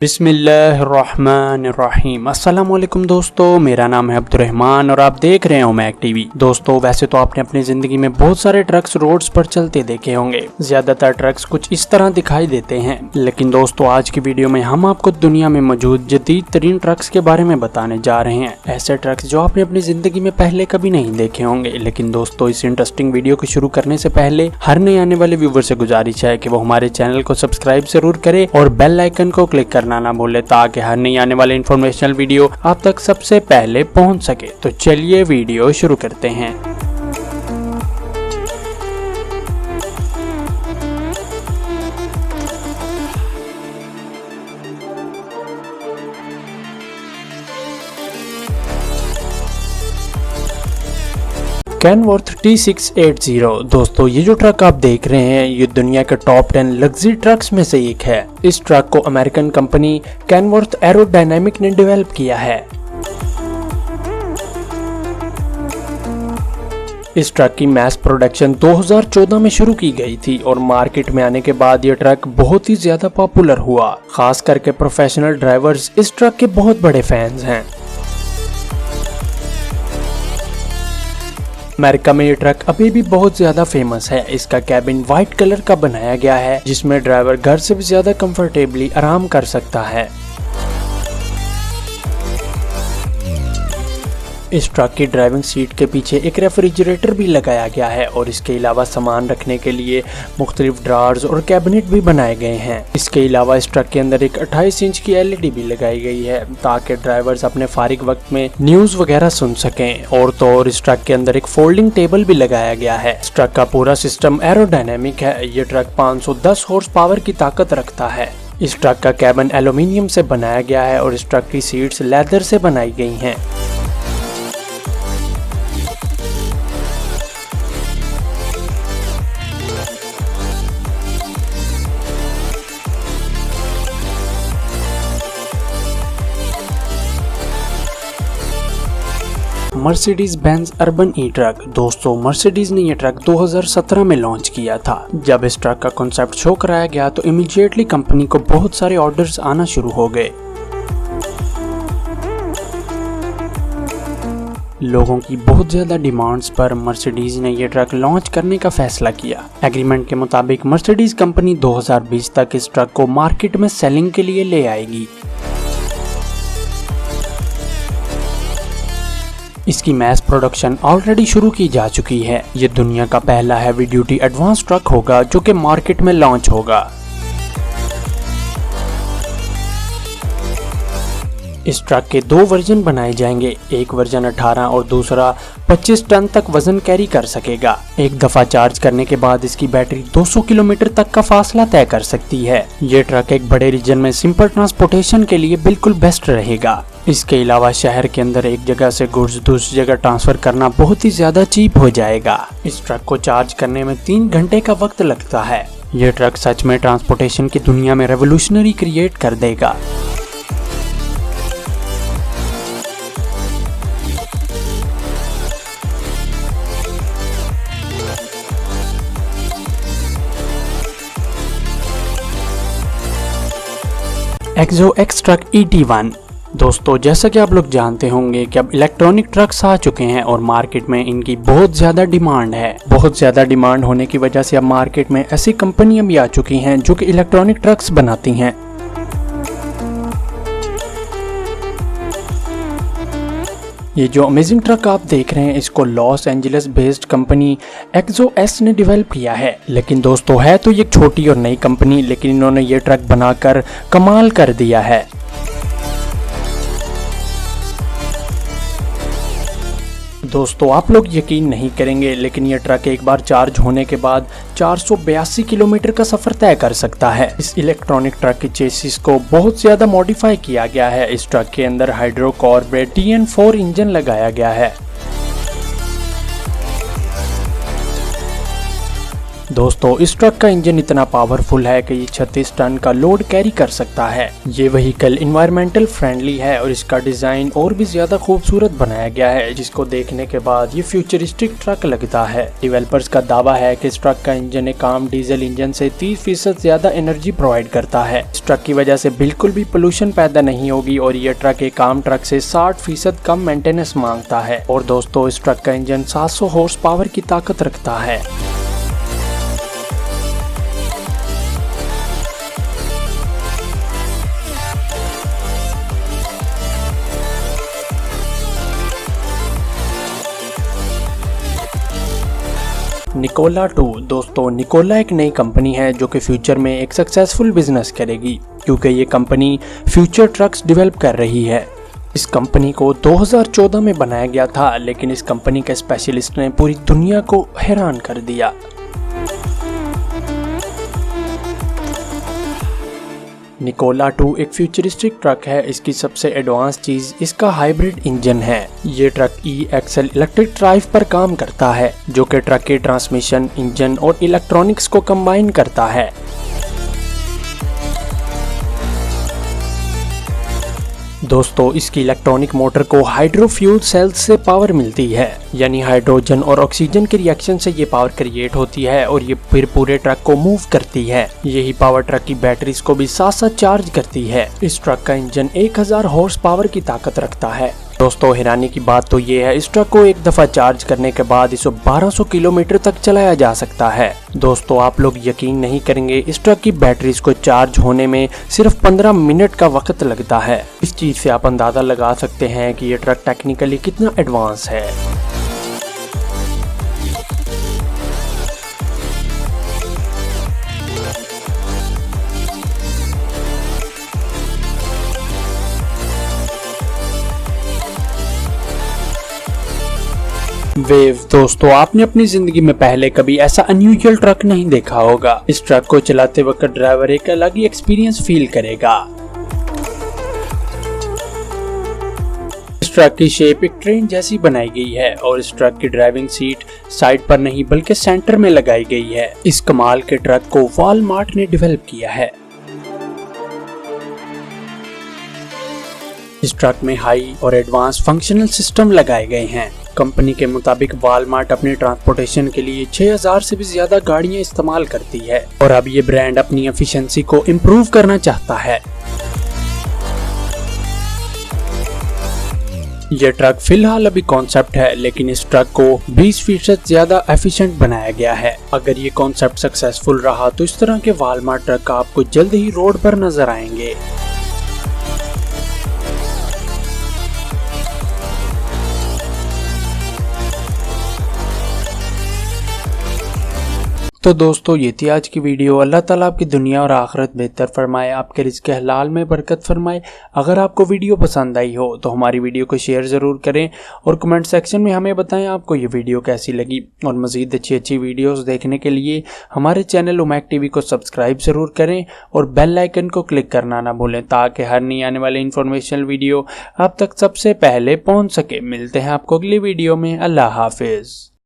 बिस्मिल्लाहिर्रहमानिर्रहीम। अस्सलामुअलैकुम दोस्तों, मेरा नाम है अब्दुर्रहमान और आप देख रहे हो मैक टीवी। दोस्तों, वैसे तो आपने अपनी जिंदगी में बहुत सारे ट्रक्स रोड्स पर चलते देखे होंगे। ज्यादातर ट्रक्स कुछ इस तरह दिखाई देते हैं, लेकिन दोस्तों आज की वीडियो में हम आपको दुनिया में मौजूद जदीद तरीन ट्रक्स के बारे में बताने जा रहे हैं। ऐसे ट्रक्स जो आपने अपनी जिंदगी में पहले कभी नहीं देखे होंगे। लेकिन दोस्तों, इस इंटरेस्टिंग वीडियो को शुरू करने से पहले हर नए आने वाले व्यूवर से गुजारिश है कि वो हमारे चैनल को सब्सक्राइब जरूर करे और बेल आइकन को क्लिक करना ना भूले, ताकि हर नई आने वाले इन्फॉर्मेशनल वीडियो आप तक सबसे पहले पहुंच सके। तो चलिए वीडियो शुरू करते हैं। कैनवर्थ T680। दोस्तों, ये जो ट्रक आप देख रहे हैं ये दुनिया के टॉप 10 लग्जरी ट्रक्स में से एक है। इस ट्रक को अमेरिकन कंपनी कैनवर्थ एरोडायनामिक ने डेवलप किया है। इस ट्रक की मैस प्रोडक्शन 2014 में शुरू की गई थी और मार्केट में आने के बाद ये ट्रक बहुत ही ज्यादा पॉपुलर हुआ। खास करके प्रोफेशनल ड्राइवर्स इस ट्रक के बहुत बड़े फैंस हैं। अमेरिका में ये ट्रक अभी भी बहुत ज्यादा फेमस है। इसका कैबिन व्हाइट कलर का बनाया गया है, जिसमें ड्राइवर घर से भी ज्यादा कंफर्टेबली आराम कर सकता है। इस ट्रक की ड्राइविंग सीट के पीछे एक रेफ्रिजरेटर भी लगाया गया है और इसके अलावा सामान रखने के लिए मुख्तलिफ ड्रॉर्स और कैबिनेट भी बनाए गए हैं। इसके अलावा इस ट्रक के अंदर एक 28 इंच की LED भी लगाई गई है, ताकि ड्राइवर्स अपने फारिग वक्त में न्यूज वगैरह सुन सकें। और तो और इस ट्रक के अंदर एक फोल्डिंग टेबल भी लगाया गया है। इस ट्रक का पूरा सिस्टम एरोडायनेमिक है। ये ट्रक 510 हॉर्स पावर की ताकत रखता है। इस ट्रक का कैबिन एल्यूमिनियम से बनाया गया है और इस ट्रक की सीट्स लेदर से बनाई गई हैं। मर्सिडीज बेंज अर्बन ई ट्रक। दोस्तों, मर्सिडीज ने यह ट्रक 2017 में लॉन्च किया था। जब इस ट्रक का कॉन्सेप्ट शो कराया गया तो इमीडिएटली कंपनी को बहुत सारे ऑर्डर्स आना शुरू हो गए। लोगों की बहुत ज्यादा डिमांड्स पर मर्सिडीज ने यह ट्रक लॉन्च करने का फैसला किया। एग्रीमेंट के मुताबिक मर्सिडीज कंपनी 2020 तक इस ट्रक को मार्केट में सेलिंग के लिए ले आएगी। इसकी मैस प्रोडक्शन ऑलरेडी शुरू की जा चुकी है। ये दुनिया का पहला हैवी ड्यूटी एडवांस ट्रक होगा जो कि मार्केट में लॉन्च होगा। इस ट्रक के 2 वर्जन बनाए जाएंगे। एक वर्जन 18 और दूसरा 25 टन तक वजन कैरी कर सकेगा। एक दफा चार्ज करने के बाद इसकी बैटरी 200 किलोमीटर तक का फासला तय कर सकती है। ये ट्रक एक बड़े रीजन में सिंपल ट्रांसपोर्टेशन के लिए बिल्कुल बेस्ट रहेगा। इसके अलावा शहर के अंदर एक जगह से गुड्स दूसरी जगह ट्रांसफर करना बहुत ही ज्यादा चीप हो जाएगा। इस ट्रक को चार्ज करने में 3 घंटे का वक्त लगता है। ये ट्रक सच में ट्रांसपोर्टेशन की दुनिया में रेवोल्यूशनरी क्रिएट कर देगा। एक्सो एक्स ट्रक ET1। दोस्तों, जैसा कि आप लोग जानते होंगे कि अब इलेक्ट्रॉनिक ट्रक्स आ चुके हैं और मार्केट में इनकी बहुत ज़्यादा डिमांड है। बहुत ज़्यादा डिमांड होने की वजह से अब मार्केट में ऐसी कंपनियां भी आ चुकी हैं जो कि इलेक्ट्रॉनिक ट्रक्स बनाती हैं। ये जो अमेजिंग ट्रक आप देख रहे हैं इसको लॉस एंजलिस बेस्ड कंपनी एक्सो एस ने डेवलप किया है। लेकिन दोस्तों, है तो ये एक छोटी और नई कंपनी, लेकिन इन्होंने ये ट्रक बनाकर कमाल कर दिया है। दोस्तों, आप लोग यकीन नहीं करेंगे, लेकिन यह ट्रक एक बार चार्ज होने के बाद 482 किलोमीटर का सफर तय कर सकता है। इस इलेक्ट्रॉनिक ट्रक की चेसिस को बहुत ज्यादा मॉडिफाई किया गया है। इस ट्रक के अंदर हाइड्रोकॉर्बोरेट TN4 इंजन लगाया गया है। दोस्तों इस ट्रक का इंजन इतना पावरफुल है कि ये 36 टन का लोड कैरी कर सकता है। ये व्हीकल इन्वायरमेंटल फ्रेंडली है और इसका डिजाइन और भी ज्यादा खूबसूरत बनाया गया है, जिसको देखने के बाद ये फ्यूचरिस्टिक ट्रक लगता है। डेवलपर्स का दावा है कि इस ट्रक का इंजन एक आम डीजल इंजन से 30% ज्यादा एनर्जी प्रोवाइड करता है। इस ट्रक की वजह से बिल्कुल भी पोल्यूशन पैदा नहीं होगी और ये ट्रक एक आम ट्रक से 60% कम मेंटेनेंस मांगता है। और दोस्तों इस ट्रक का इंजन 700 हॉर्स पावर की ताकत रखता है। निकोला 2 दोस्तों निकोला एक नई कंपनी है जो कि फ्यूचर में एक सक्सेसफुल बिजनेस करेगी, क्योंकि ये कंपनी फ्यूचर ट्रक्स डेवलप कर रही है। इस कंपनी को 2014 में बनाया गया था, लेकिन इस कंपनी के स्पेशलिस्ट ने पूरी दुनिया को हैरान कर दिया। निकोला 2 एक फ्यूचरिस्टिक ट्रक है। इसकी सबसे एडवांस चीज इसका हाइब्रिड इंजन है। ये ट्रक ई-एक्सेल इलेक्ट्रिक ड्राइव पर काम करता है, जो कि ट्रक के ट्रांसमिशन, इंजन और इलेक्ट्रॉनिक्स को कंबाइन करता है। दोस्तों इसकी इलेक्ट्रॉनिक मोटर को हाइड्रोफ्यूल सेल्स से पावर मिलती है, यानी हाइड्रोजन और ऑक्सीजन के रिएक्शन से ये पावर क्रिएट होती है और ये फिर पूरे ट्रक को मूव करती है। यही पावर ट्रक की बैटरीज को भी साथ साथ चार्ज करती है। इस ट्रक का इंजन 1000 हॉर्स पावर की ताकत रखता है। दोस्तों हैरानी की बात तो ये है, इस ट्रक को एक दफा चार्ज करने के बाद इसे 1200 किलोमीटर तक चलाया जा सकता है। दोस्तों आप लोग यकीन नहीं करेंगे, इस ट्रक की बैटरीज को चार्ज होने में सिर्फ 15 मिनट का वक्त लगता है। इस चीज से आप अंदाजा लगा सकते हैं कि ये ट्रक टेक्निकली कितना एडवांस है। वेव दोस्तों आपने अपनी जिंदगी में पहले कभी ऐसा अनयूजुअल ट्रक नहीं देखा होगा। इस ट्रक को चलाते वक्त ड्राइवर एक अलग ही एक्सपीरियंस फील करेगा। इस ट्रक की शेप एक ट्रेन जैसी बनाई गई है और इस ट्रक की ड्राइविंग सीट साइड पर नहीं बल्कि सेंटर में लगाई गई है। इस कमाल के ट्रक को वॉलमार्ट ने डेवलप किया है। इस ट्रक में हाई और एडवांस फंक्शनल सिस्टम लगाए गए हैं। कंपनी के मुताबिक वॉलमार्ट अपने ट्रांसपोर्टेशन के लिए 6000 से भी ज्यादा गाड़ियां इस्तेमाल करती है और अब ये ब्रांड अपनी एफिशिएंसी को इम्प्रूव करना चाहता है। ये ट्रक फिलहाल अभी कॉन्सेप्ट है, लेकिन इस ट्रक को 20% ज्यादा एफिशिएंट बनाया गया है। अगर ये कॉन्सेप्ट सक्सेसफुल रहा तो इस तरह के वॉलमार्ट ट्रक आपको जल्द ही रोड पर नजर आएंगे। तो दोस्तों ये थी आज की वीडियो। अल्लाह ताला आपकी दुनिया और आखिरत बेहतर फरमाए, आपके रिज़्क़ हलाल में बरकत फरमाए। अगर आपको वीडियो पसंद आई हो तो हमारी वीडियो को शेयर ज़रूर करें और कमेंट सेक्शन में हमें बताएं आपको ये वीडियो कैसी लगी। और मज़ीद अच्छी वीडियोस देखने के लिए हमारे चैनल उमैक टीवी को सब्सक्राइब ज़रूर करें और बेल आइकन को क्लिक करना ना भूलें, ताकि हर नई आने वाली इन्फॉर्मेशनल वीडियो आप तक सबसे पहले पहुँच सके। मिलते हैं आपको अगली वीडियो में। अल्लाह हाफिज़।